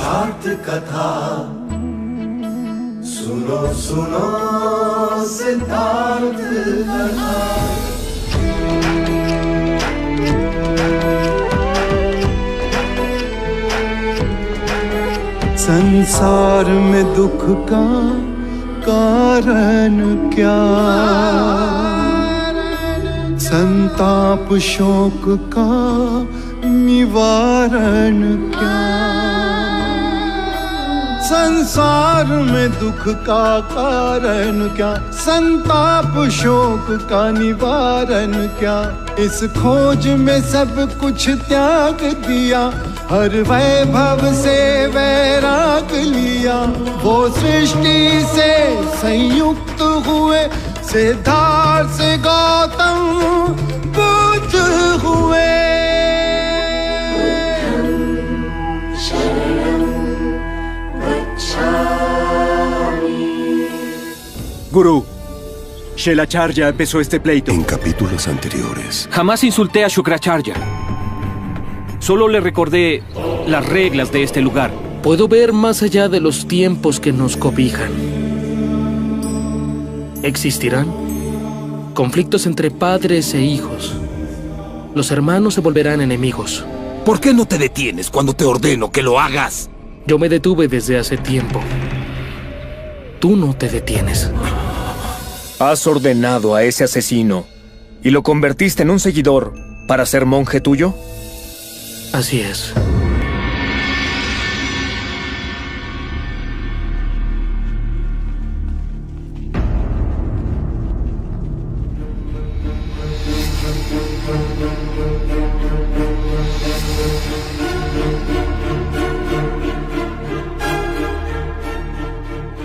पुरुषार्थ कथा सुनो सुनो सिद्धार्थ कथा। संसार में दुख का कारण क्या, संताप शोक का निवारण क्या। संसार में दुख का कारण क्या, संताप शोक का निवारण क्या। इस खोज में सब कुछ त्याग दिया, हर वैभव से वैराग लिया। वो सृष्टि से संयुक्त हुए, सिद्धार्थ से गौतम बुद्ध हुए। Gurú, Shelacharya empezó este pleito. En capítulos anteriores. Jamás insulté a Shukracharya. Solo le recordé las reglas de este lugar. Puedo ver más allá de los tiempos que nos cobijan. ¿Existirán conflictos entre padres e hijos? Los hermanos se volverán enemigos. ¿Por qué no te detienes cuando te ordeno que lo hagas? Yo me detuve desde hace tiempo. Tú no te detienes. Has ordenado a ese asesino y lo convertiste en un seguidor para ser monje tuyo. Así es.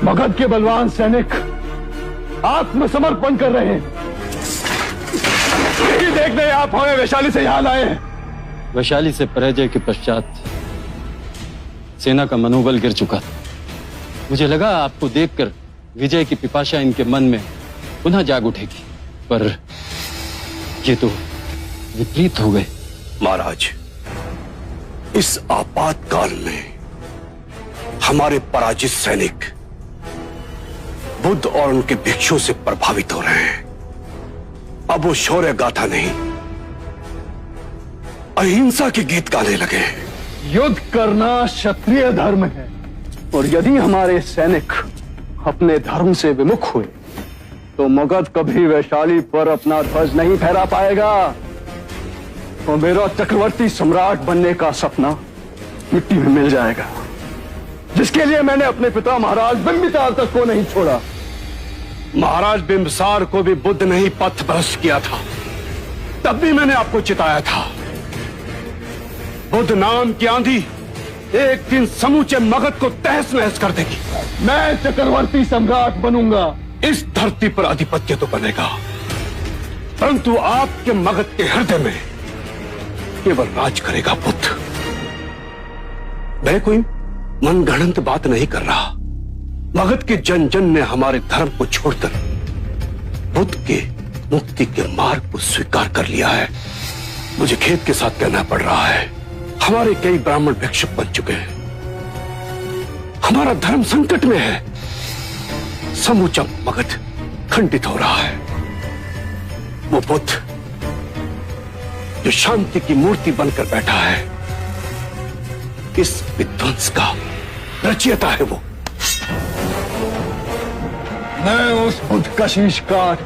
Magadh के बलवान सैनिक आत्मसमर्पण कर रहे हैं। यही देखने आप हमें वैशाली से यहाँ लाए हैं। वैशाली से पराजय के पश्चात सेना का मनोबल गिर चुका था। मुझे लगा आपको देखकर विजय की पिपाशा इनके मन में पुनः जाग उठेगी, पर ये तो विपरीत हो गए। महाराज, इस आपातकाल में हमारे पराजित सैनिक बुद्ध और उनके भिक्षुओं से प्रभावित हो रहे हैं। अब वो शौर्य गाथा नहीं, अहिंसा के गीत गाने लगे। युद्ध करना क्षत्रिय धर्म है, और यदि हमारे सैनिक अपने धर्म से विमुख हुए तो मगध कभी वैशाली पर अपना ध्वज नहीं फहरा पाएगा। और मेरा चक्रवर्ती सम्राट बनने का सपना मिट्टी में मिल जाएगा, जिसके लिए मैंने अपने पिता महाराज बिंबिसार तक को नहीं छोड़ा। महाराज बिंबिसार को भी बुद्ध ने ही पथ भ्रष्ट किया था, तब भी मैंने आपको चिताया था। बुद्ध नाम की आंधी एक दिन समूचे मगध को तहस नहस कर देगी। मैं चक्रवर्ती सम्राट बनूंगा। इस धरती पर आधिपत्य तो बनेगा, परंतु आपके मगध के हृदय में केवल राज करेगा बुद्ध। मैं कोई मनगढ़ंत बात नहीं कर रहा। मगध के जन जन ने हमारे धर्म को छोड़कर बुद्ध के मुक्ति के मार्ग को स्वीकार कर लिया है। मुझे खेद के साथ कहना पड़ रहा है, हमारे कई ब्राह्मण भिक्षुक बन चुके हैं। हमारा धर्म संकट में है। समूचा मगध खंडित हो रहा है। वो बुद्ध जो शांति की मूर्ति बनकर बैठा है, इस विध्वंस का रचयिता है वो। मैं उस बुद्ध का शीश काट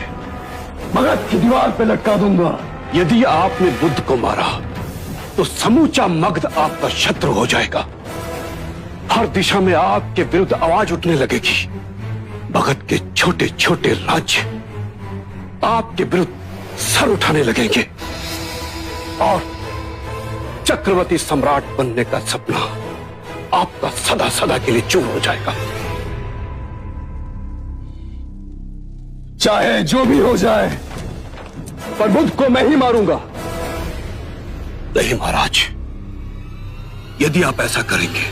मगध की दीवार पे लटका दूंगा। यदि आपने बुद्ध को मारा तो समूचा मगध आपका शत्रु हो जाएगा। हर दिशा में आपके विरुद्ध आवाज उठने लगेगी। मगध के छोटे छोटे राज्य आपके विरुद्ध सर उठाने लगेंगे, और चक्रवर्ती सम्राट बनने का सपना आपका सदा सदा के लिए चूर हो जाएगा। चाहे जो भी हो जाए, पर बुद्ध को मैं ही मारूंगा। नहीं महाराज, यदि आप ऐसा करेंगे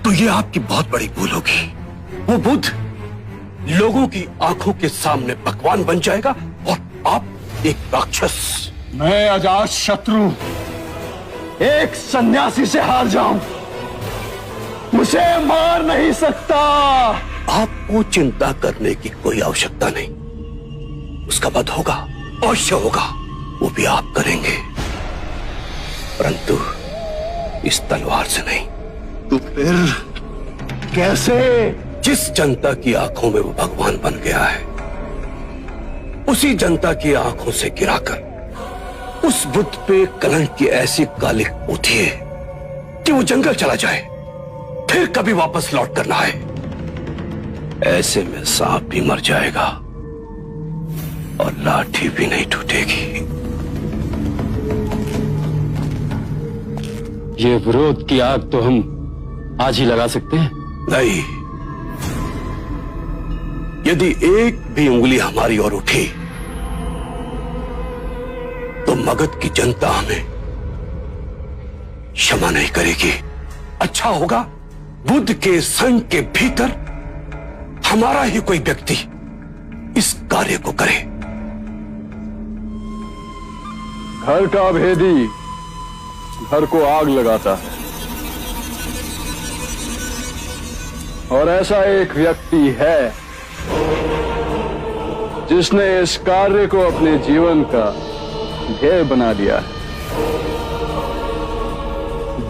तो यह आपकी बहुत बड़ी भूल होगी। वो बुद्ध लोगों की आंखों के सामने पकवान बन जाएगा और आप एक राक्षस। मैं अजात शत्रु एक सन्यासी से हार जाऊं मुझे मार नहीं सकता। आपको चिंता करने की कोई आवश्यकता नहीं। उसका वध होगा, अवश्य होगा, वो भी आप करेंगे, परंतु इस तलवार से नहीं। तो फिर कैसे? जिस जनता की आंखों में वो भगवान बन गया है, उसी जनता की आंखों से गिराकर उस बुद्ध पे कलंक की ऐसी कालिख पोतीए कि वो जंगल चला जाए, फिर कभी वापस लौट कर ना आए। ऐसे में सांप भी मर जाएगा और लाठी भी नहीं टूटेगी। ये विरोध की आग तो हम आज ही लगा सकते हैं। नहीं, यदि एक भी उंगली हमारी ओर उठी तो मगध की जनता हमें क्षमा नहीं करेगी। अच्छा होगा बुद्ध के संघ के भीतर हमारा ही कोई व्यक्ति इस कार्य को करे। घर का भेदी घर को आग लगाता है, और ऐसा एक व्यक्ति है जिसने इस कार्य को अपने जीवन का ध्येय बना लिया है।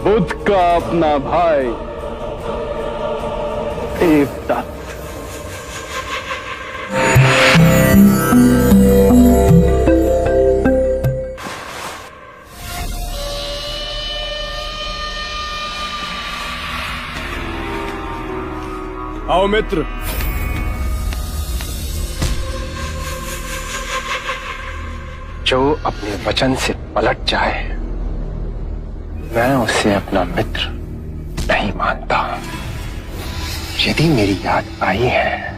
बुद्ध का अपना भाई देवदत्त। आओ मित्र, जो अपने वचन से पलट जाए मैं उसे अपना मित्र नहीं मानता। यदि मेरी याद आई है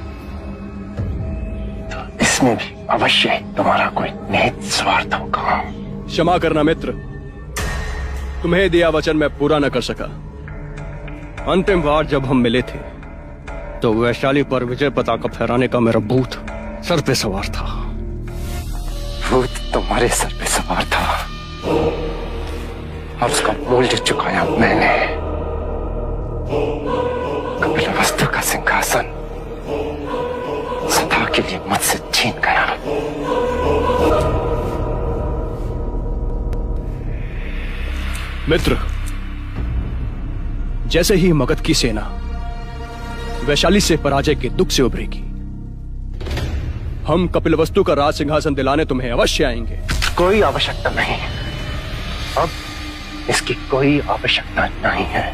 तो इसमें भी अवश्य ही तुम्हारा कोई निहित स्वार्थ होगा। क्षमा करना मित्र, तुम्हें दिया वचन मैं पूरा न कर सका। अंतिम बार जब हम मिले थे तो वैशाली पर विजय पताका फहराने का मेरा भूत सर पे सवार था। भूत तुम्हारे सर पे सवार था और उसका मूल्य चुकाया मैंने। कपिलवस्तु का सिंहासन सदा के लिए मुझसे छीन गया। मित्र, जैसे ही मगध की सेना वैशाली से पराजय के दुख से उभरेगी, हम कपिलवस्तु का राज सिंहासन दिलाने तुम्हें अवश्य आएंगे। कोई आवश्यकता नहीं, अब इसकी कोई आवश्यकता नहीं है।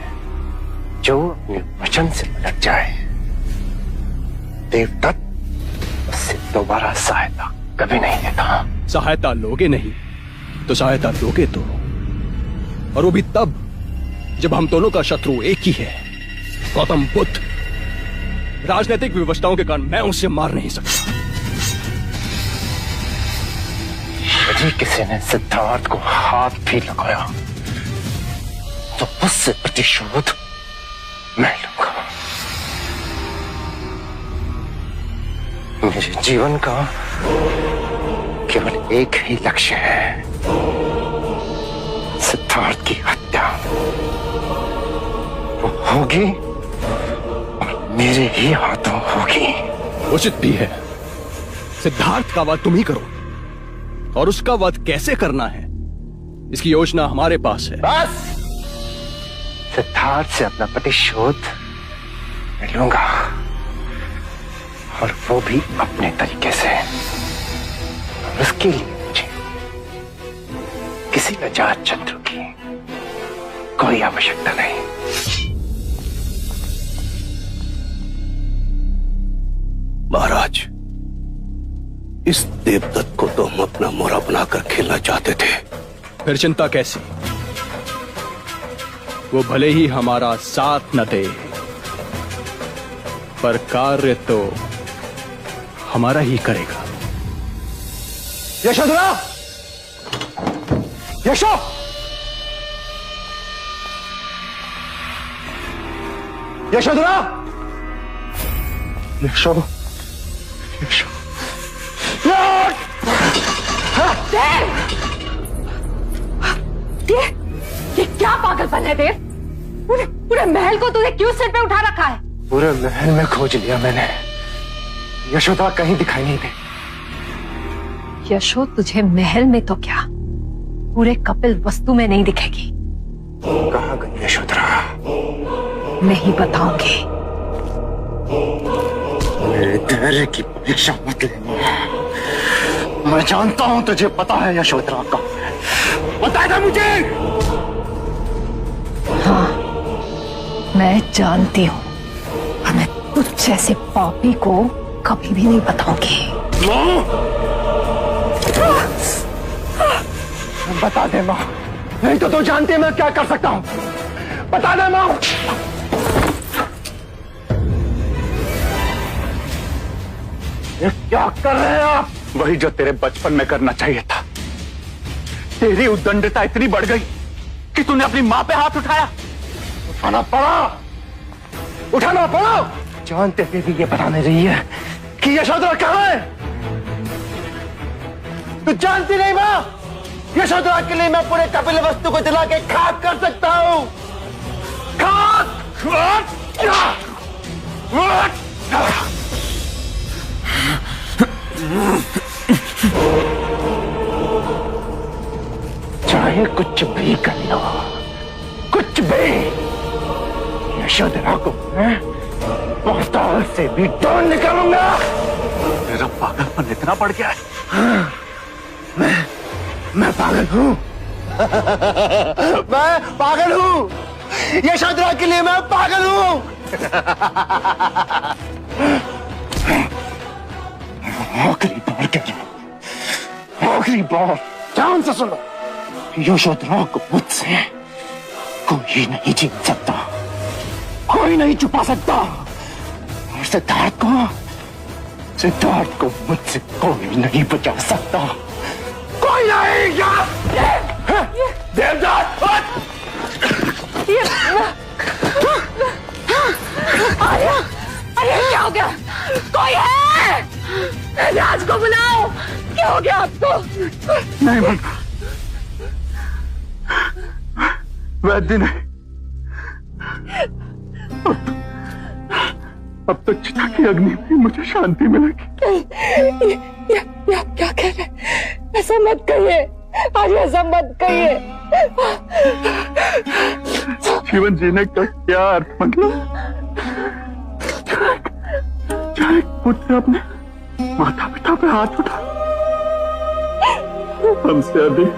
जो अपने वचन से पलट जाए देवदत्त उससे दोबारा सहायता कभी नहीं देता। सहायता लोगे नहीं तो सहायता दोगे तो, और वो भी तब जब हम दोनों का शत्रु एक ही है, गौतम बुद्ध। राजनीतिक विवशताओं के कारण मैं उसे मार नहीं सकता। यदि किसी ने सिद्धार्थ को हाथ भी लगाया तो उससे प्रतिशोध मैं लूंगा। मेरे जीवन का केवल एक ही लक्ष्य है, सिद्धार्थ की हत्या। वो होगी और मेरे ही हाथों होगी। उचित भी है। सिद्धार्थ का वध तुम ही करो, और उसका वध कैसे करना है इसकी योजना हमारे पास है। बस सिद्धार्थ से अपना प्रतिशोध मैं लूंगा, और वो भी अपने तरीके से। और उसके लिए मुझे किसी अजात शत्रु की कोई आवश्यकता नहीं। महाराज, इस देवदत्त को तो हम अपना मोहरा बनाकर खेलना चाहते थे। फिर चिंता कैसी? वो भले ही हमारा साथ न दे, पर कार्य तो हमारा ही करेगा। यशोधरा! यशो! यशोधरा! यशो! यशो! ये क्या पागलपन है देव? पूरे महल को तूने क्यों सिर पे उठा रखा है? पूरे महल में खोज लिया मैंने, यशोदा कहीं दिखाई नहीं दी। यशो तुझे महल में तो क्या, पूरे कपिल वस्तु में नहीं दिखेगी। कहाँ गई यशोधरा? नहीं बताऊंगी। मेरे धैर्य की परीक्षा मत लेना। मैं जानता हूं तुझे पता है यशोधरा का। बता दे मुझे। हाँ, मैं जानती हूँ और मैं तुझ जैसे पापी को कभी भी नहीं बताऊंगी। बता दे माँ, नहीं तो तू जानती है मैं क्या कर सकता हूँ। बता दे माँ। ये क्या कर रहे हैं आप? वही जो तेरे बचपन में करना चाहिए था। तेरी उद्दंडता इतनी बढ़ गई कि तूने अपनी माँ पे हाथ उठाया। उठाना पड़ा, उठाना पड़ा। जानते हुए भी ये बताने रही है कि यशोधरा कहाँ है। तू जानती नहीं माँ, यशोधरा के लिए मैं पूरे कपिल वस्तु को जला के खाक कर सकता हूं। खाक! चाहे कुछ भी कर लो, कुछ भी, यशोधरा को मैं पाताल से भी ढूंढ निकालूंगा। मेरा पागलपन इतना बढ़ गया है। मैं पागल हूं। मैं पागल हूं। यशोधरा के लिए मैं पागल हूं। आखिरी बार कह रहा हूं, आखिरी बार ध्यान से सुनो। यशोधरा को मुझसे कोई नहीं छीन सकता, कोई नहीं छुपा सकता। और सिद्धार्थ को मुझसे कोई नहीं बचा सकता। कोई नहीं। देवदास! आर्या, आर्या क्या हो गया? कोई है? राज को बुलाओ। क्या हो गया आपको? नहीं मंगा, वैद्य नहीं। अब तो चिता की अग्नि में मुझे शांति मिलेगी। ये क्या कह रहे? ऐसा मत कहिए आर्या, ऐसा मत कहिए। जीवन जीने का क्या अर्थ? मतलब चाहे पुत्र अपने माता पिता पे हाथ उठा, हमसे अधिक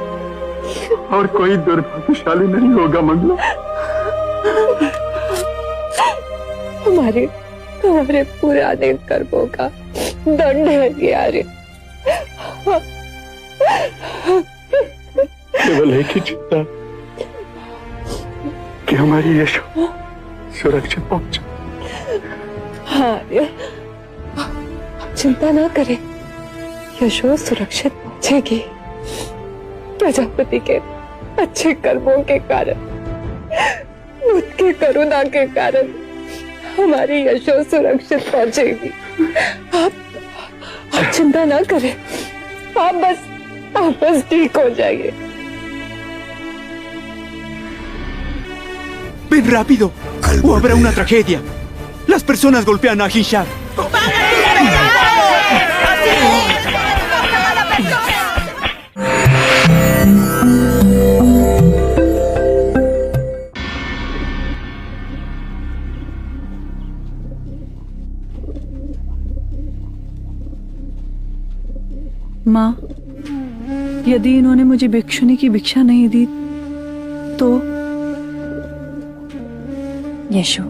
और कोई दुर्भाग्यशाली नहीं होगा मंगला। हमारे पुराने कर्मों का दंड है ये आर्य। केवल एक ही चिंता कि हमारी यशो सुरक्षित पहुंचे। हाँ, चिंता ना करें, यशो सुरक्षित पहुंचेगी। प्रजापति के अच्छे कर्मों के कारण, उसकी करुणा के कारण हमारी यशो सुरक्षित पहुंचेगी। आप चिंता ना करें, आप बस ठीक हो जाइए। Ven rápido. O habrá una tragedia. Las personas golpean a Hisham. माँ, यदि इन्होंने मुझे भिक्षुनी की भिक्षा नहीं दी तो? यशो,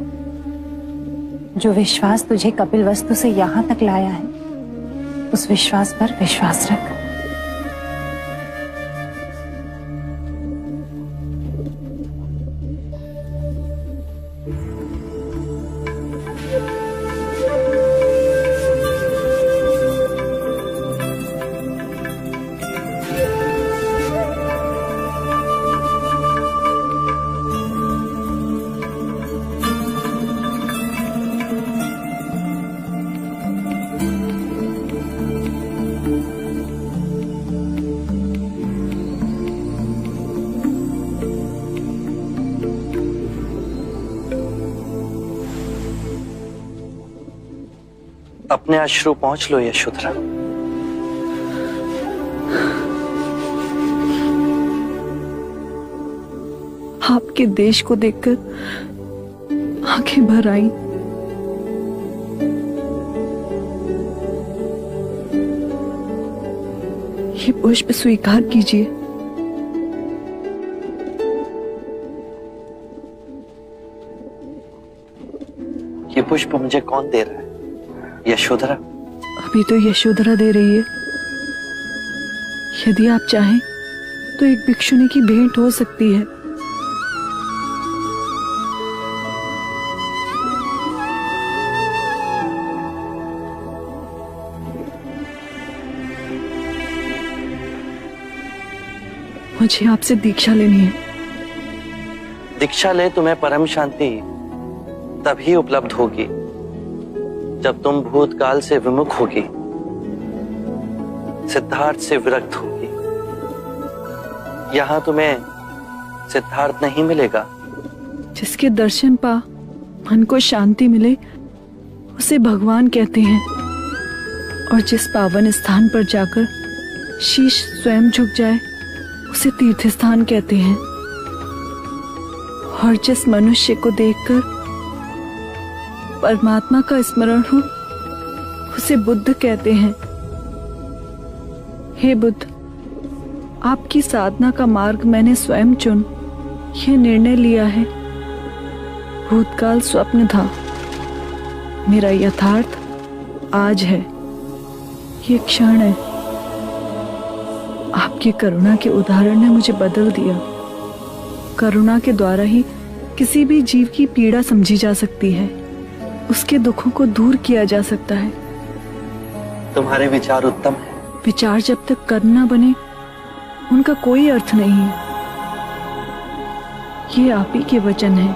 जो विश्वास तुझे कपिल वस्तु से यहाँ तक लाया है, उस विश्वास पर विश्वास रख। अपने अश्रु पहुंच लो यशोधरा। आपके देश को देखकर आंखें भर आई। ये पुष्प स्वीकार कीजिए। ये पुष्प मुझे कौन दे रहा है? यशोधरा। अभी तो यशोधरा दे रही है। यदि आप चाहें तो एक भिक्षुनी की भेंट हो सकती है। मुझे आपसे दीक्षा लेनी है। दीक्षा ले तुम्हें परम शांति तभी उपलब्ध होगी जब तुम भूतकाल से विमुख होगी, सिद्धार्थ से विरक्त होगी। यहां तुम्हें सिद्धार्थ नहीं मिलेगा। जिसके दर्शन पा मन को शांति मिले उसे भगवान कहते हैं, और जिस पावन स्थान पर जाकर शीश स्वयं झुक जाए उसे तीर्थ स्थान कहते हैं। और जिस मनुष्य को देखकर परमात्मा का स्मरण हो उसे बुद्ध कहते हैं। हे बुद्ध, आपकी साधना का मार्ग मैंने स्वयं चुन यह निर्णय लिया है। भूतकाल स्वप्न था, मेरा यथार्थ आज है, ये क्षण है। आपकी करुणा के उदाहरण ने मुझे बदल दिया। करुणा के द्वारा ही किसी भी जीव की पीड़ा समझी जा सकती है, उसके दुखों को दूर किया जा सकता है। तुम्हारे विचार उत्तम है। विचार जब तक कर्म न बने उनका कोई अर्थ नहीं है। ये आप ही के वचन है।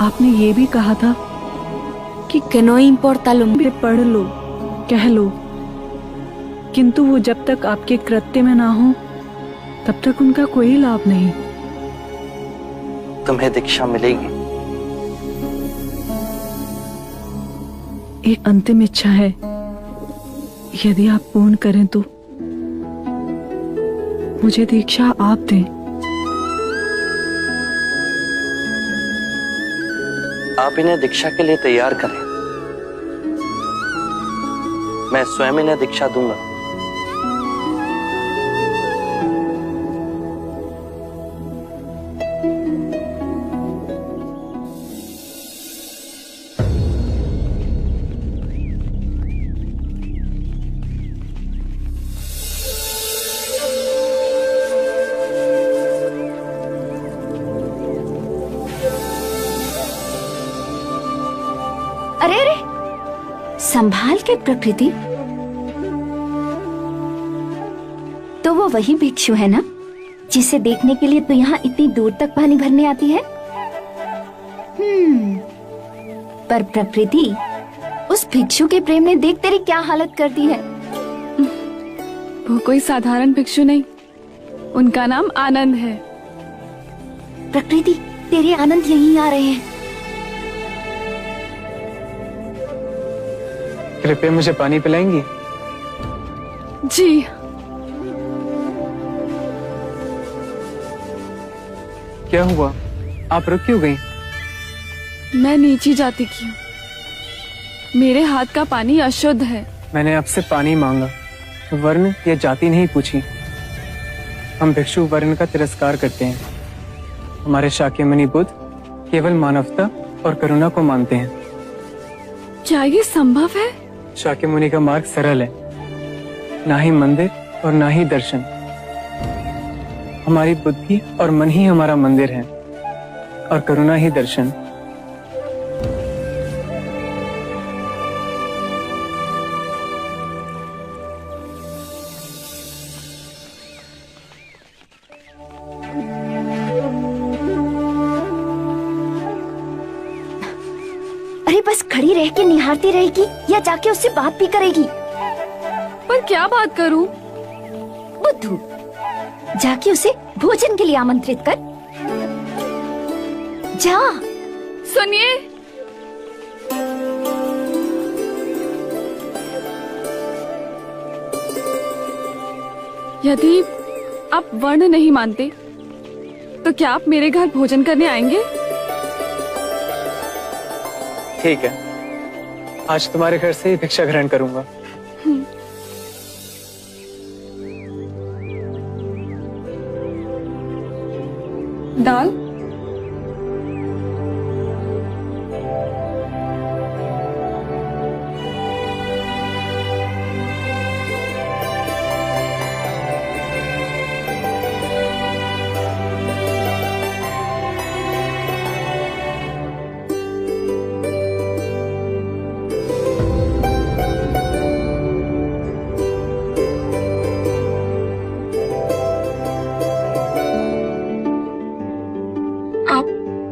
आपने ये भी कहा था कि no importa lo que पढ़ लो, कह लो, किंतु वो जब तक आपके कृत्य में ना हो तब तक उनका कोई लाभ नहीं। तुम्हें दीक्षा मिलेगी। एक अंतिम इच्छा है, यदि आप पूर्ण करें तो मुझे दीक्षा आप दें। आप इन्हें दीक्षा के लिए तैयार करें, मैं स्वयं इन्हें दीक्षा दूंगा। अरे अरे, संभाल के प्रकृति। तो वो वही भिक्षु है ना जिसे देखने के लिए तो यहाँ इतनी दूर तक पानी भरने आती है। पर प्रकृति, उस भिक्षु के प्रेम ने देख तेरी क्या हालत कर दी है। वो कोई साधारण भिक्षु नहीं, उनका नाम आनंद है। प्रकृति, तेरे आनंद यहीं आ रहे हैं। कृपया मुझे पानी पिलाएंगी? जी। क्या हुआ, आप रुक क्यों गई? मैं नीची जाति की हूँ, मेरे हाथ का पानी अशुद्ध है। मैंने आपसे पानी मांगा, वर्ण या जाति नहीं पूछी। हम भिक्षु वर्ण का तिरस्कार करते हैं। हमारे शाक्यमुनि बुद्ध केवल मानवता और करुणा को मानते हैं। क्या ये संभव है? शाक्यमुनि का मार्ग सरल है, ना ही मंदिर और ना ही दर्शन। हमारी बुद्धि और मन ही हमारा मंदिर है, और करुणा ही दर्शन। अरे बस खड़ी रह के निहारती रहेगी या जाके उससे बात भी करेगी? पर क्या बात करूं? बुद्धू, जाके उसे भोजन के लिए आमंत्रित कर। जा। सुनिए, यदि आप वर्ण नहीं मानते तो क्या आप मेरे घर भोजन करने आएंगे? ठीक है, आज तुम्हारे घर से ही भिक्षा ग्रहण करूंगा। दाल?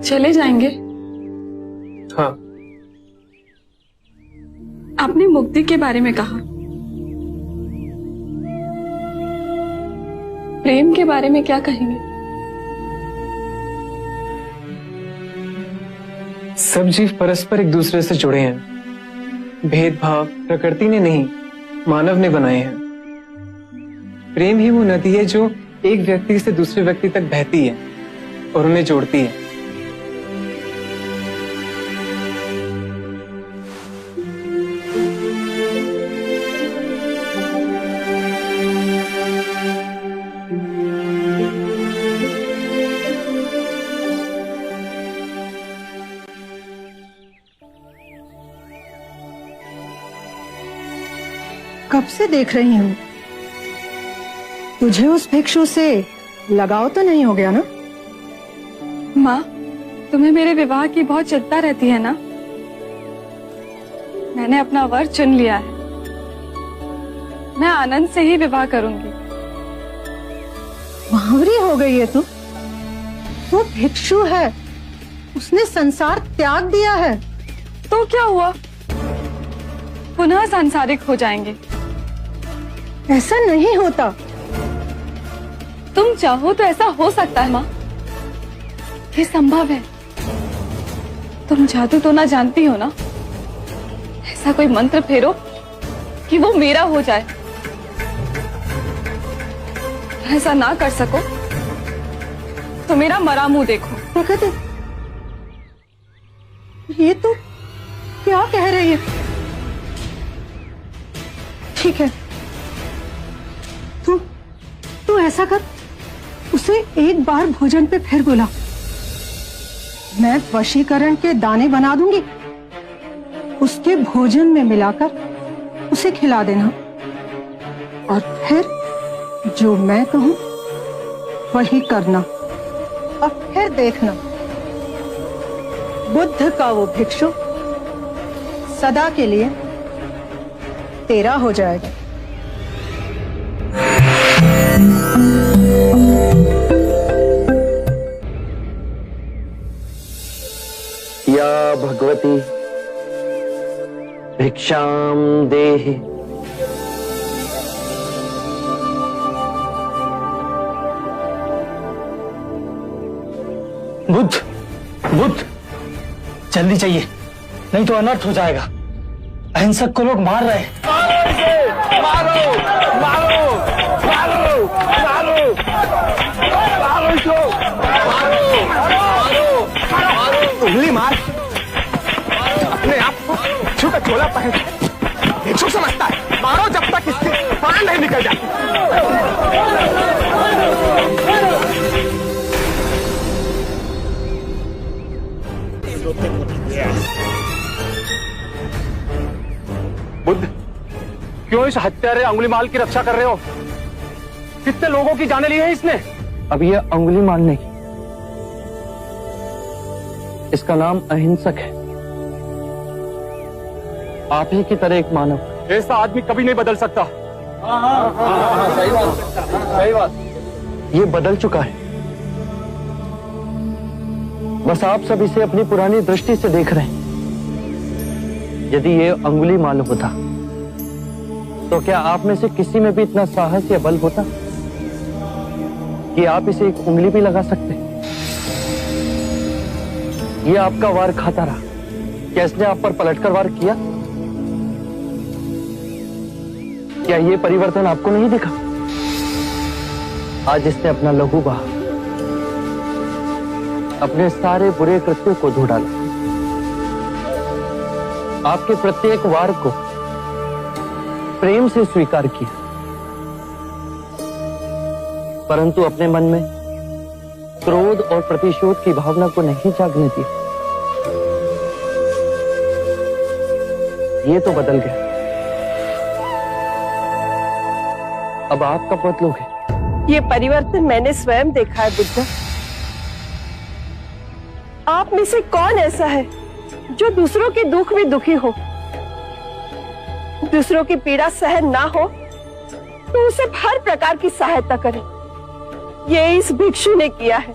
चले जाएंगे? हाँ। आपने मुक्ति के बारे में कहा, प्रेम के बारे में क्या कहेंगे? सब जीव परस्पर एक दूसरे से जुड़े हैं। भेदभाव प्रकृति ने नहीं, मानव ने बनाए हैं। प्रेम ही वो नदी है जो एक व्यक्ति से दूसरे व्यक्ति तक बहती है और उन्हें जोड़ती है। कब से देख रही हूँ, तुझे उस भिक्षु से लगाव तो नहीं हो गया ना? माँ, तुम्हें मेरे विवाह की बहुत चिंता रहती है ना? मैंने अपना वर चुन लिया है। मैं आनंद से ही विवाह करूंगी। बावरी हो गई है तू। वो भिक्षु है, उसने संसार त्याग दिया है। तो क्या हुआ? पुनः सांसारिक हो जाएंगे। ऐसा नहीं होता। तुम चाहो तो ऐसा हो सकता है माँ, ये संभव है। तुम जादू तो ना जानती हो ना? ऐसा कोई मंत्र फेरो कि वो मेरा हो जाए। ऐसा ना कर सको तो मेरा मरा मुंह देखो। प्रकृति, ये तो क्या कह रही है? ठीक है, तू ऐसा कर, उसे एक बार भोजन पे फिर बुला। मैं वशीकरण के दाने बना दूंगी, उसके भोजन में मिलाकर उसे खिला देना, और फिर जो मैं कहूं वही करना। अब फिर देखना, बुद्ध का वो भिक्षु सदा के लिए तेरा हो जाएगा। या भगवती भिक्षाम देहि। बुद्ध, बुद्ध, जल्दी चाहिए, नहीं तो अनर्थ हो जाएगा। अहिंसक को लोग मार रहे हैं। मारो, मारो, मारो, मारो, मारो इसको, मारो, मारो, उंगली मार। अपने आप को भिक्षु का चोला पहन भिक्षु समझता है। मारो जब तक इसके प्राण नहीं निकल जाते। बुद्ध, क्यों इस हत्यारे अंगुलीमाल की रक्षा कर रहे हो? कितने लोगों की जाने ली है इसने? अब ये अंगुलीमाल नहीं, इसका नाम अहिंसक है। आप ही की तरह एक मानव। ऐसा आदमी कभी नहीं बदल सकता। सही बात, सही बात। ये बदल चुका है, बस आप सब इसे अपनी पुरानी दृष्टि से देख रहे हैं। यदि ये अंगुलीमाल होता तो क्या आप में से किसी में भी इतना साहस या बल होता कि आप इसे एक उंगली भी लगा सकते? ये आपका वार खाता रहा, क्या इसने आप पर पलटकर वार किया? क्या ये परिवर्तन आपको नहीं दिखा? आज इसने अपना लहू बहा, अपने सारे बुरे कृत्यों को धो डाला। आपके प्रत्येक वार को प्रेम से स्वीकार किया, परंतु अपने मन में क्रोध और प्रतिशोध की भावना को नहीं जागने दिया। ये तो बदल गया, अब आप कब बदलोगे? ये परिवर्तन मैंने स्वयं देखा है बुद्धा। आप में से कौन ऐसा है जो दूसरों के दुख में दुखी हो, दूसरों की पीड़ा सहन ना हो तो उसे हर प्रकार की सहायता करे? ये इस भिक्षु ने किया है।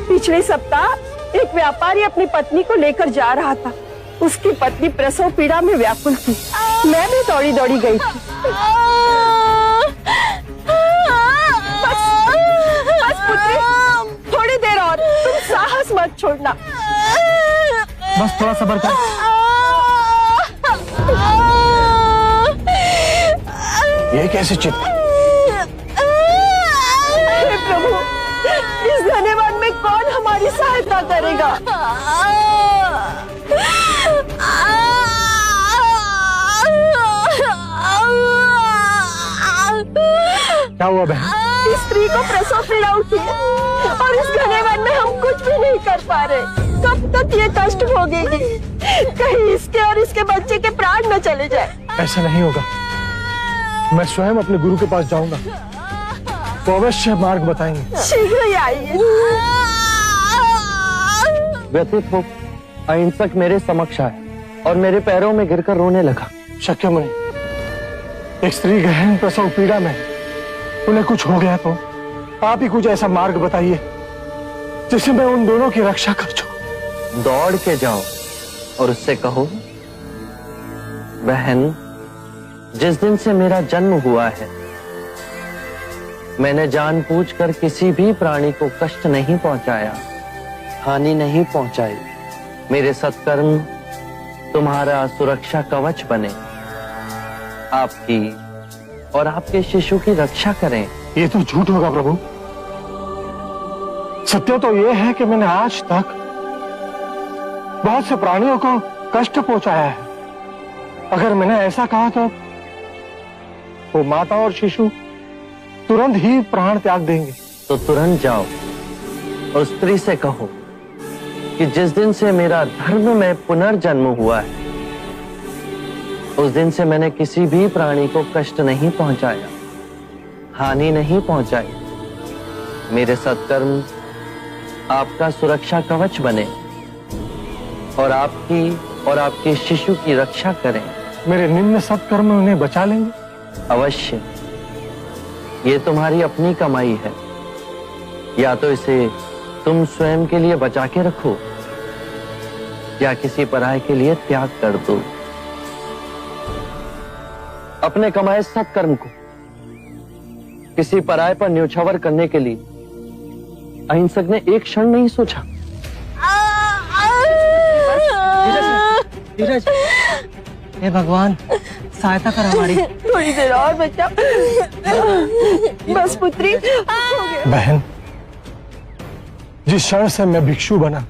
पिछले सप्ताह एक व्यापारी अपनी पत्नी को लेकर जा रहा था। उसकी पत्नी प्रसव पीड़ा में व्याकुल थी। मैं भी दौड़ी दौड़ी गई थी। बस पुत्री, थोड़ी देर और, तुम साहस मत छोड़ना। बस थोड़ा सब्र कर। ये कैसे चित्त? हे प्रभु, इस धन्यवाद में कौन हमारी सहायता करेगा? क्या हुआ बहन? इस स्त्री को प्रसव पीड़ा उठी और इस घनेवन में हम कुछ भी नहीं कर पा रहे। कब तक ये कष्ट भोगेगी? कहीं इसके और इसके बच्चे के प्राण न चले जाए। ऐसा नहीं होगा, मैं स्वयं अपने गुरु के पास जाऊंगा, वो अवश्य मार्ग बताएंगे। शीघ्र ही आइए। व्यथित हो अहिंसक मेरे समक्ष आए और मेरे पैरों में गिरकर रोने लगा। शक्यमुनि, एक स्त्री गहन प्रसव पीड़ा में, उन्हें कुछ हो गया तो आप ही कुछ ऐसा मार्ग बताइए जिससे मैं उन दोनों की रक्षा कर सकूं। दौड़ के जाओ और उससे कहो, बहन, जिस दिन से मेरा जन्म हुआ है मैंने जानबूझकर किसी भी प्राणी को कष्ट नहीं पहुंचाया, हानि नहीं पहुंचाई। मेरे सत्कर्म तुम्हारा सुरक्षा कवच बने, आपकी और आपके शिशु की रक्षा करें। ये तो झूठ होगा प्रभु। सत्य तो ये है कि मैंने आज तक बहुत से प्राणियों को कष्ट पहुंचाया है। अगर मैंने ऐसा कहा तो वो माता और शिशु तुरंत ही प्राण त्याग देंगे। तो तुरंत जाओ और स्त्री से कहो कि जिस दिन से मेरा धर्म में पुनर्जन्म हुआ है उस दिन से मैंने किसी भी प्राणी को कष्ट नहीं पहुंचाया, हानि नहीं पहुंचाई। मेरे सत्कर्म आपका सुरक्षा कवच बने और आपकी और आपके शिशु की रक्षा करें। मेरे निम्न सत्कर्म उन्हें बचा लेंगे? अवश्य। ये तुम्हारी अपनी कमाई है, या तो इसे तुम स्वयं के लिए बचा के रखो या किसी पराये के लिए त्याग कर दो। अपने कमाए सत्कर्म को किसी पराये पर न्योछावर करने के लिए अहिंसक ने एक क्षण नहीं सोचा। धीरज, हे भगवान, सहायता कर हमारी। थोड़ी देर और बच्चा। बस पुत्री, हो गया। बहन, जिस क्षण से मैं भिक्षु बना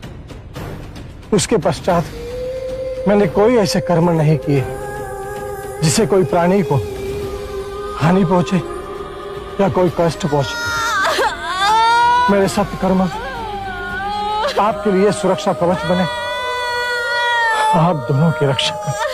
उसके पश्चात मैंने कोई ऐसे कर्म नहीं किए जिससे कोई प्राणी को हानि पहुंचे या कोई कष्ट पहुंचे। मेरे सत्कर्म आपके लिए सुरक्षा कवच बने, आप दोनों की रक्षा करें।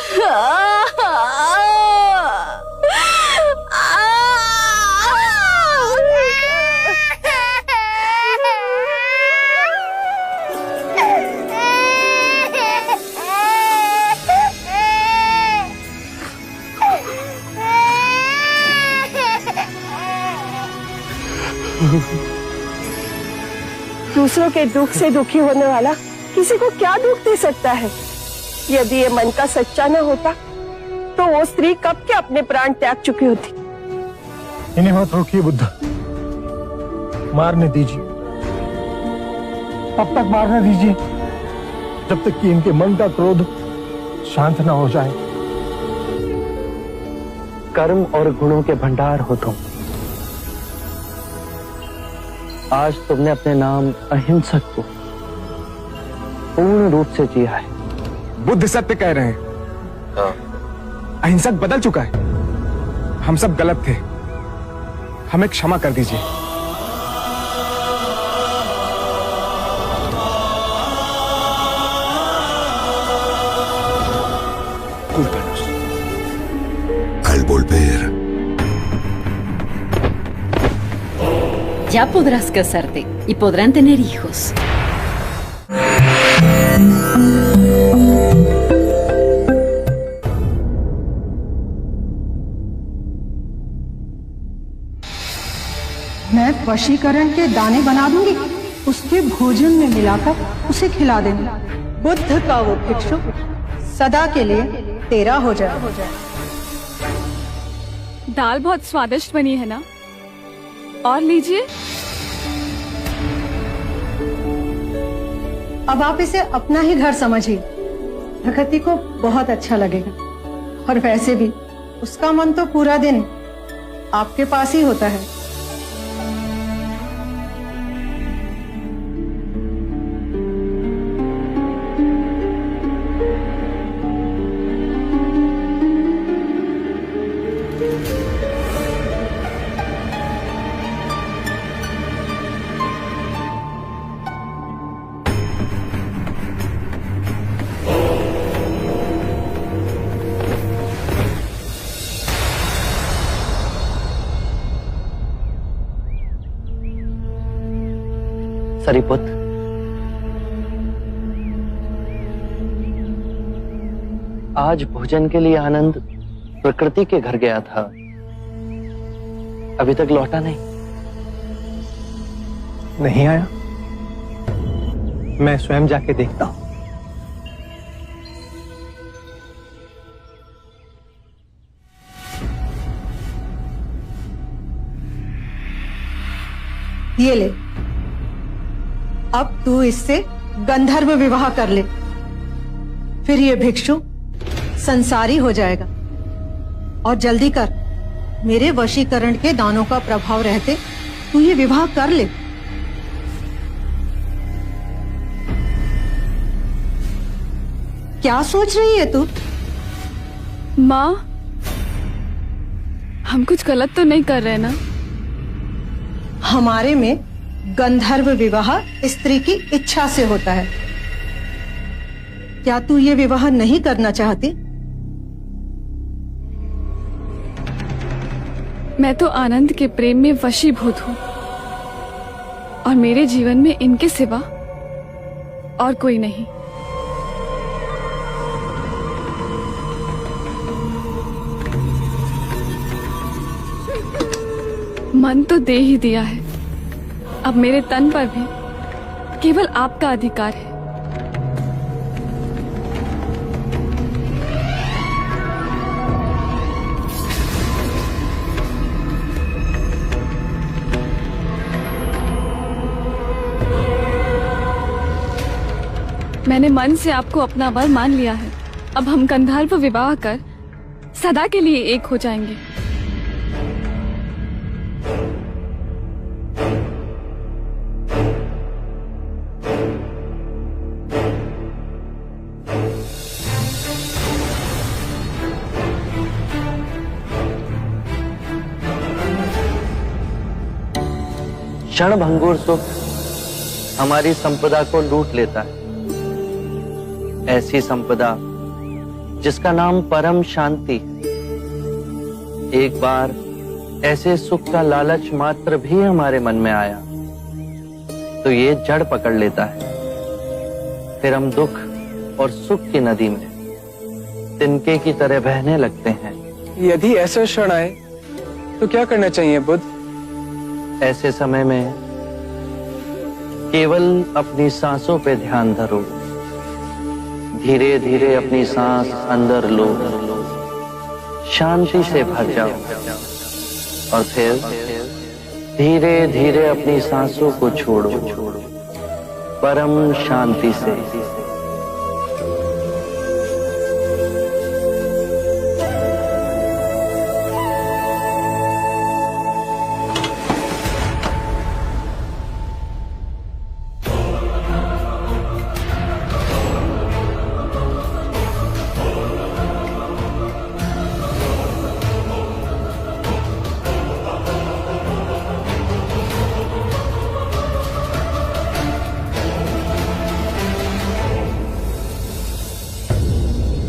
दूसरों के दुख से दुखी होने वाला किसी को क्या दुख दे सकता है? यदि ये मन का सच्चा न होता तो वो स्त्री कब के अपने प्राण त्याग चुकी होती। इन्हें मत रोकिए बुद्धा, मारने दीजिए। तब तक मारने दीजिए जब तक कि इनके मन का क्रोध शांत न हो जाए। कर्म और गुणों के भंडार हो तुम। आज तुमने अपने नाम अहिंसक को पूर्ण रूप से जिया है। बुद्ध सत्य कह रहे हैं। अहिंसक बदल चुका है। हम सब गलत थे, हमें क्षमा कर दीजिए। Al volver, Ya podrás casarte y podrán tener hijos. मैं वशीकरण के दाने बना दूंगी, उसके भोजन में मिलाकर उसे खिला देंगे। बुद्ध का वो भिक्षु सदा के लिए तेरा हो जाए। दाल बहुत स्वादिष्ट बनी है ना? और लीजिए। अब आप इसे अपना ही घर समझिए। प्रकृति को बहुत अच्छा लगेगा। और वैसे भी उसका मन तो पूरा दिन आपके पास ही होता है। सरीपुत्र, आज भोजन के लिए आनंद प्रकृति के घर गया था, अभी तक लौटा नहीं। नहीं आया? मैं स्वयं जाके देखता हूं। ये ले, अब तू इससे गंधर्व विवाह कर ले, फिर ये भिक्षु संसारी हो जाएगा। और जल्दी कर, मेरे वशीकरण के दानों का प्रभाव रहते तू ये विवाह कर ले। क्या सोच रही है तू? माँ, हम कुछ गलत तो नहीं कर रहे ना? हमारे में गंधर्व विवाह स्त्री की इच्छा से होता है। क्या तू ये विवाह नहीं करना चाहती? मैं तो आनंद के प्रेम में वशीभूत हूँ और मेरे जीवन में इनके सिवा और कोई नहीं। मन तो दे ही दिया है, अब मेरे तन पर भी केवल आपका अधिकार है। मैंने मन से आपको अपना वर मान लिया है। अब हम गंधर्व विवाह कर सदा के लिए एक हो जाएंगे। क्षणभंगुर सुख हमारी संपदा को लूट लेता है। ऐसी संपदा जिसका नाम परम शांति है। एक बार ऐसे सुख का लालच मात्र भी हमारे मन में आया तो ये जड़ पकड़ लेता है। फिर हम दुख और सुख की नदी में तिनके की तरह बहने लगते हैं। यदि ऐसा क्षण आए तो क्या करना चाहिए बुद्ध? ऐसे समय में केवल अपनी सांसों पे ध्यान धरो। धीरे धीरे अपनी सांस अंदर लो, शांति से भर जाओ और फिर धीरे धीरे अपनी सांसों को छोड़ो परम शांति से।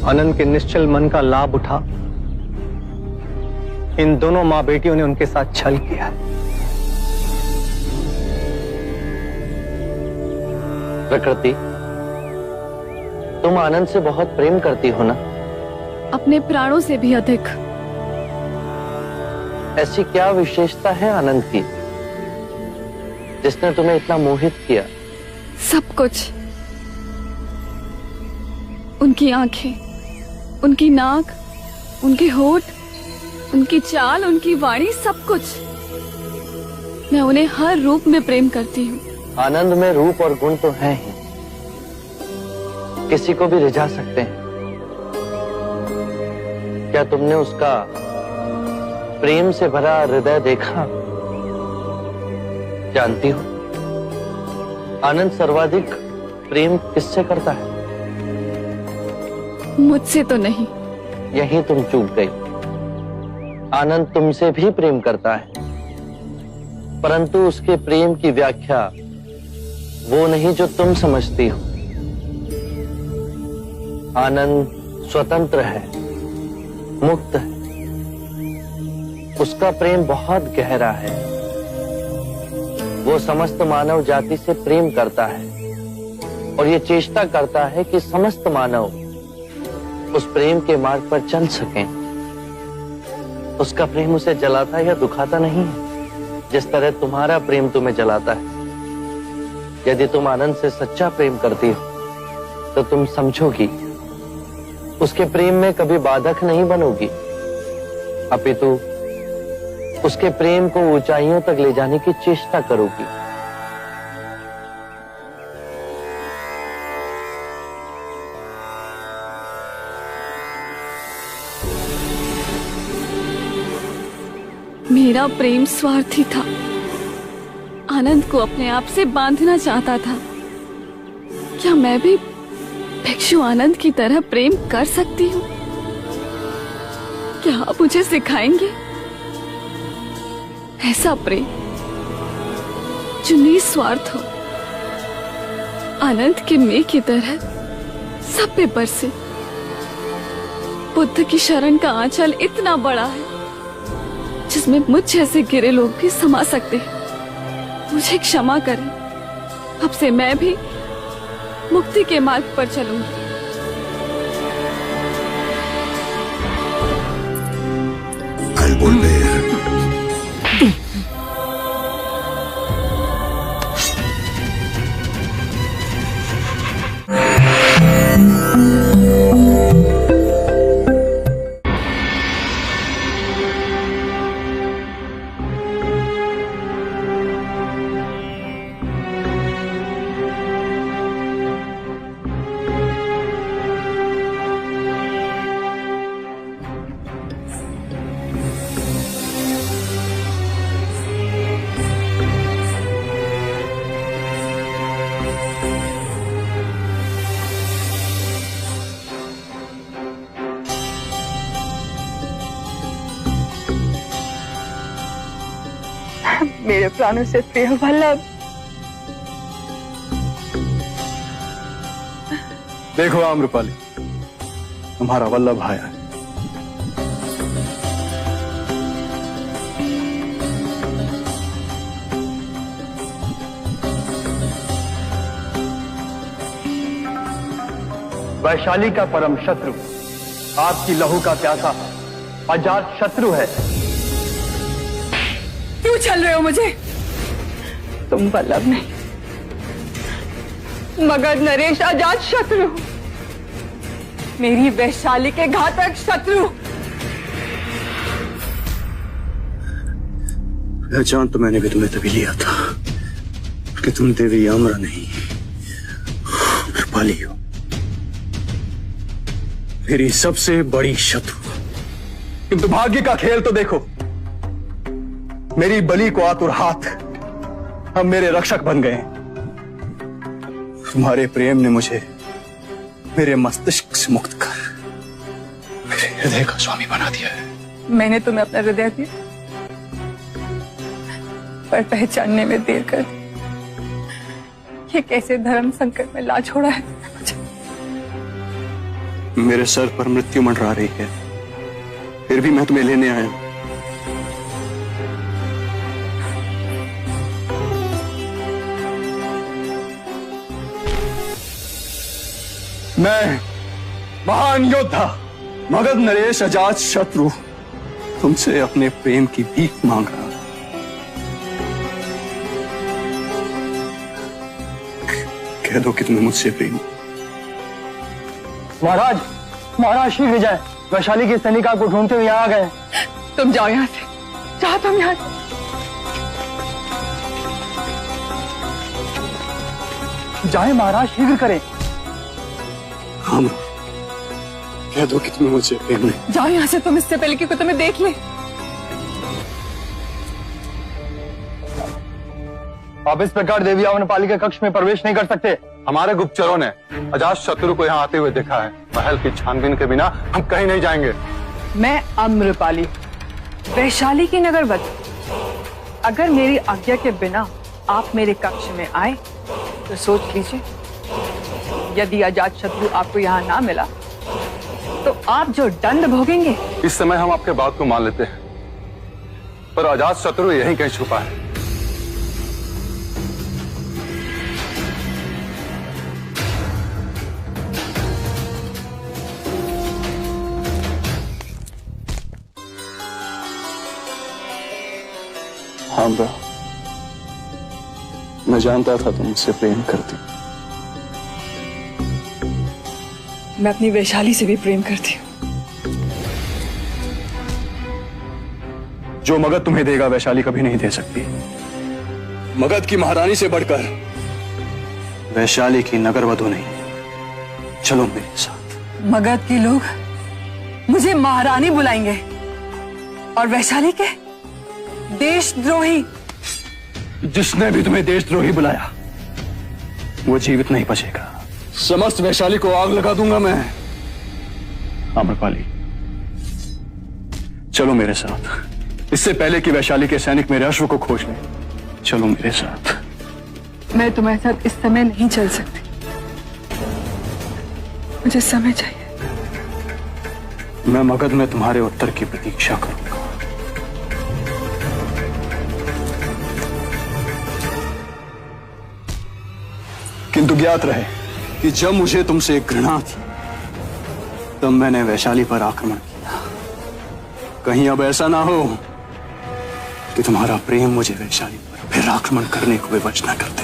आनंद के निश्चल मन का लाभ उठा इन दोनों मां बेटियों ने उनके साथ छल किया। प्रकृति, तुम आनंद से बहुत प्रेम करती हो ना? अपने प्राणों से भी अधिक। ऐसी क्या विशेषता है आनंद की जिसने तुम्हें इतना मोहित किया? सब कुछ। उनकी आंखें, उनकी नाक, उनके होठ, उनकी चाल, उनकी वाणी, सब कुछ। मैं उन्हें हर रूप में प्रेम करती हूँ। आनंद में रूप और गुण तो हैं ही, किसी को भी रिझा सकते हैं। क्या तुमने उसका प्रेम से भरा हृदय देखा? जानती हो आनंद सर्वाधिक प्रेम किससे करता है? मुझसे तो नहीं। यही तुम चूक गई। आनंद तुमसे भी प्रेम करता है, परंतु उसके प्रेम की व्याख्या वो नहीं जो तुम समझती हो। आनंद स्वतंत्र है, मुक्त है। उसका प्रेम बहुत गहरा है। वो समस्त मानव जाति से प्रेम करता है और ये चेष्टा करता है कि समस्त मानव उस प्रेम के मार्ग पर चल सकें। उसका प्रेम उसे जलाता या दुखाता नहीं है, जिस तरह तुम्हारा प्रेम तुम्हें जलाता है। यदि तुम आनंद से सच्चा प्रेम करती हो तो तुम समझोगी, उसके प्रेम में कभी बाधक नहीं बनोगी, अपितु उसके प्रेम को ऊंचाइयों तक ले जाने की चेष्टा करोगी। मेरा प्रेम स्वार्थी था। आनंद को अपने आप से बांधना चाहता था। क्या मैं भी भिक्षु आनंद की तरह प्रेम कर सकती हूँ? क्या आप मुझे सिखाएंगे ऐसा प्रेम जो निस्वार्थ हो, आनंद के मेघ की तरह सब पे बरसे? बुद्ध की शरण का आंचल इतना बड़ा है जिसमें मुझ जैसे गिरे लोग भी समा सकते हैं। मुझे क्षमा करें, अब से मैं भी मुक्ति के मार्ग पर चलूंगी। Al volver, मेरे प्राणों से प्रिय वल्लभ, देखो आम्रपाली, तुम्हारा वल्लभ आया है। वैशाली का परम शत्रु, आपकी लहू का प्यासा अजात शत्रु है। क्यों छल रहे हो मुझे? तुम वल्लभ नहीं मगर नरेश अजात शत्रु, मेरी वैशाली के घातक शत्रु। पहचान तो मैंने भी तुम्हें तभी लिया था कि तुम देवी आम्रा नहीं आम्रपाली हो, मेरी सबसे बड़ी शत्रु। किंतु भाग्य का खेल तो देखो, मेरी बलि को आतुर हाथ अब मेरे रक्षक बन गए। तुम्हारे प्रेम ने मुझे मेरे मस्तिष्क से मुक्त कर मेरे हृदय का स्वामी बना दिया है। मैंने तुम्हें अपना हृदय दिया, पर पहचानने में देर कर दी। ये कैसे धर्म संकट में ला छोड़ा है मुझे। मेरे सर पर मृत्यु मंडरा रही है, फिर भी मैं तुम्हें लेने आया हूं। मैं महान योद्धा मगध नरेश अजात शत्रु तुमसे अपने प्रेम की भीख मांग रहा हूं। कह दो कि तुम्हें मुझसे प्रेम। महाराज, महाराज श्री विजय वैशाली की सैनिका को ढूंढते हुए यहाँ आ गए। तुम जाओ यहाँ से, जाओ तुम यहाँ से। जाए महाराज, शीघ्र करें। हाँ, कह दो कि तुम्हें मुझसे प्रेम नहीं। जाओ यहाँ से तुम, इससे पहले कि कोई तुम्हें देख ले। आप इस प्रकार देवी अवनपाली के कक्ष में प्रवेश नहीं कर सकते। हमारे गुप्तचरों ने अजात शत्रु को यहाँ आते हुए देखा है। महल की छानबीन के बिना हम कहीं नहीं जाएंगे। मैं अम्रपाली, वैशाली की नगरवधु। अगर मेरी आज्ञा के बिना आप मेरे कक्ष में आए तो सोच लीजिए, यदि अजात शत्रु आपको यहाँ ना मिला तो आप जो दंड भोगेंगे। इस समय हम आपके बात को मान लेते हैं, पर अजात शत्रु यहीं कहीं छुपा है। हाँ बा, मैं जानता था तुम मुझसे प्रेम करती। मैं अपनी वैशाली से भी प्रेम करती हूँ। जो मगध तुम्हें देगा वैशाली कभी नहीं दे सकती। मगध की महारानी से बढ़कर वैशाली की नगरवधु नहीं। चलो मेरे साथ। मगध के लोग मुझे महारानी बुलाएंगे और वैशाली के देशद्रोही। जिसने भी तुम्हें देशद्रोही बुलाया वो जीवित नहीं बचेगा। समस्त वैशाली को आग लगा दूंगा मैं। आम्रपाली, चलो मेरे साथ, इससे पहले कि वैशाली के सैनिक मेरे अश्व को खोज लें। चलो मेरे साथ। मैं तुम्हारे साथ इस समय नहीं चल सकती, मुझे समय चाहिए। मैं मगध में तुम्हारे उत्तर की प्रतीक्षा करूंगा। किंतु ज्ञात रहे कि जब मुझे तुमसे घृणा थी तब मैंने वैशाली पर आक्रमण किया। कहीं अब ऐसा ना हो कि तुम्हारा प्रेम मुझे वैशाली पर फिर आक्रमण करने को विवश न कर दे।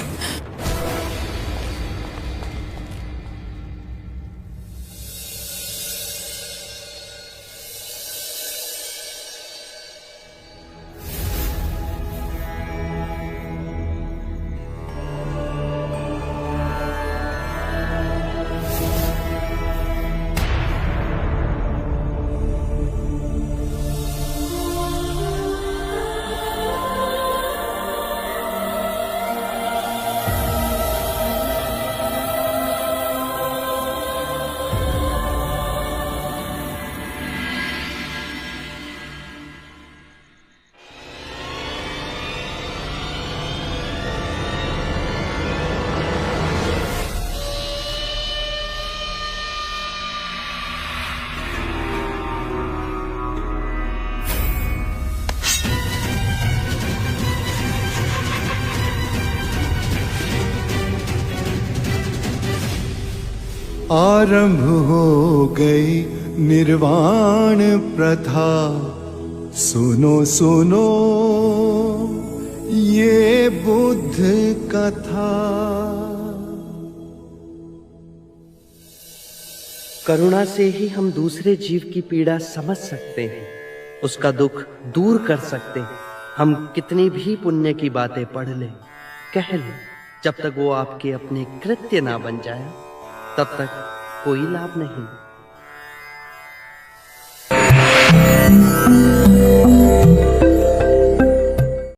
आरंभ हो गई निर्वाण प्रथा, सुनो सुनो ये बुद्ध कथा। करुणा से ही हम दूसरे जीव की पीड़ा समझ सकते हैं, उसका दुख दूर कर सकते हैं। हम कितनी भी पुण्य की बातें पढ़ लें, कह लें, जब तक वो आपके अपने कृत्य ना बन जाए तब तक कोई लाभ नहीं।